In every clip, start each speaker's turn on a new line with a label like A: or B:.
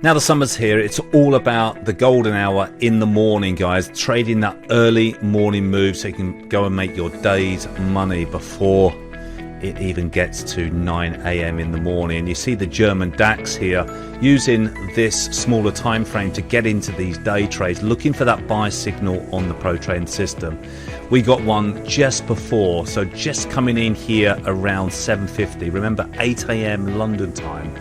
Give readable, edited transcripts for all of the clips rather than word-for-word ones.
A: Now the summer's here, it's all about the golden hour in the morning, guys. Trading that early morning move so you can go and make your day's money before it even gets to 9 a.m. in the morning. And you see the German DAX here using this smaller time frame to get into these day trades, looking for that buy signal on the Pro Trading system. We got one just before, so just coming in here around 7:50. Remember, 8 a.m. London time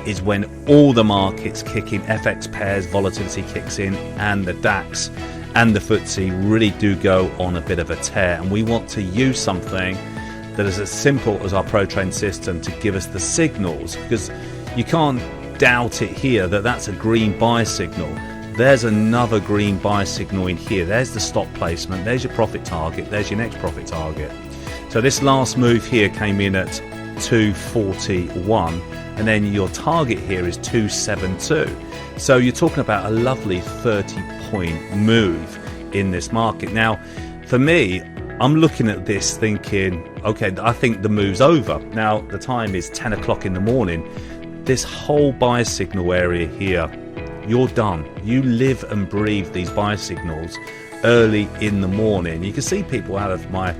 A: is when all the markets kick in, FX pairs, volatility kicks in, and the DAX and the FTSE really do go on a bit of a tear. And we want to use something that is as simple as our Pro Trading system to give us the signals, because you can't doubt it here that that's a green buy signal. There's another green buy signal in here. There's the stop placement, there's your profit target, there's your next profit target. So this last move here came in at 241, and then your target here is 272. So you're talking about a lovely 30-point move in this market. Now, for me, I'm looking at this thinking, okay, I think the move's over. Now, the time is 10 o'clock in the morning. This whole buy signal area here, you're done. You live and breathe these buy signals early in the morning. You can see people out of my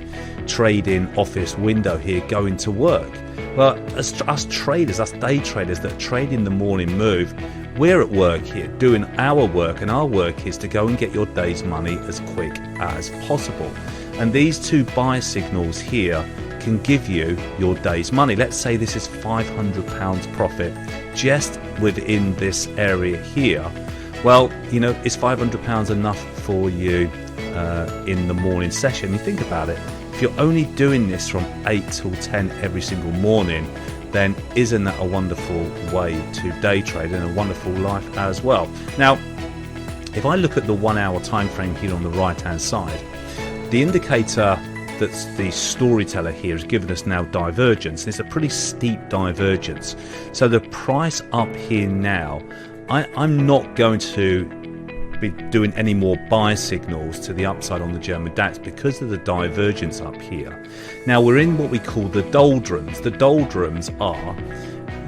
A: trading office window here going to work. Well, as us traders, us day traders that trade in the morning move, we're at work here doing our work, and our work is to go and get your day's money as quick as possible. And these two buy signals here can give you your day's money. Let's say this is £500 profit just within this area here. Well, you know, is £500 enough for you in the morning session? You think about it. If you're only doing this from 8 till 10 every single morning, then isn't that a wonderful way to day trade and a wonderful life as well? Now, if I look at the 1 hour time frame here on the right hand side, the indicator that's the storyteller here has given us now divergence. It's a pretty steep divergence. So the price up here now, I'm not going to be doing any more buy signals to the upside on the German DAX because of the divergence up here. Now we're in what we call the doldrums. The doldrums are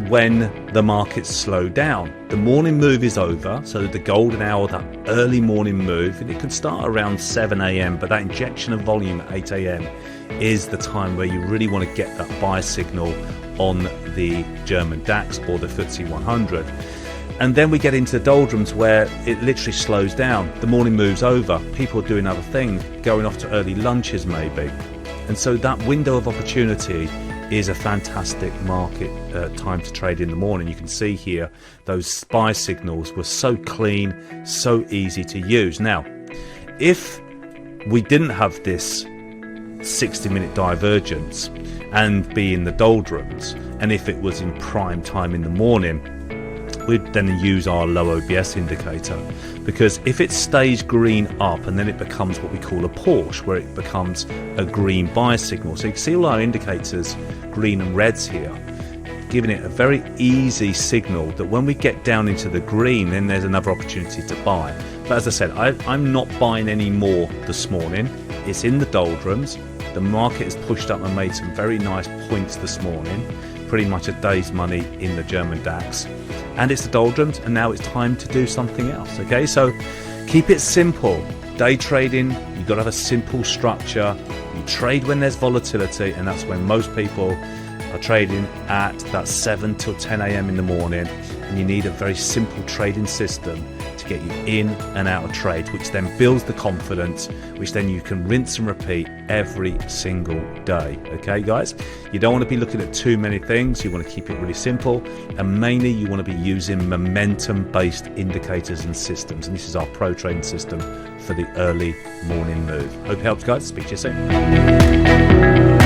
A: when the markets slow down. The morning move is over, so the golden hour, that early morning move, and it can start around 7 a.m, but that injection of volume at 8 a.m. is the time where you really want to get that buy signal on the German DAX or the FTSE 100. And then we get into the doldrums where it literally slows down. The morning move's over, people are doing other things, going off to early lunches maybe. And so that window of opportunity is a fantastic market time to trade in the morning. You can see here those buy signals were so clean, so easy to use. Now, if we didn't have this 60-minute divergence and be in the doldrums, and if it was in prime time in the morning, we'd then use our low OBS indicator, because if it stays green up and then it becomes what we call a Porsche, where it becomes a green buy signal. So you can see all our indicators, green and reds here, giving it a very easy signal that when we get down into the green, then there's another opportunity to buy. But as I said, I'm not buying any more this morning. It's in the doldrums. The market has pushed up and made some very nice points this morning, pretty much a day's money in the German DAX. And it's the doldrums, and now it's time to do something else. Okay, so keep it simple. Day trading, you've got to have a simple structure. You trade when there's volatility, and that's when most people are trading at that 7 till 10 a.m. in the morning. And you need a very simple trading system to get you in and out of trade, which then builds the confidence, which then you can rinse and repeat every single day. Okay, guys, you don't want to be looking at too many things. You want to keep it really simple, and mainly you want to be using momentum based indicators and systems. And this is our Pro Trading system for the early morning move. Hope it helps, guys. Speak to you soon.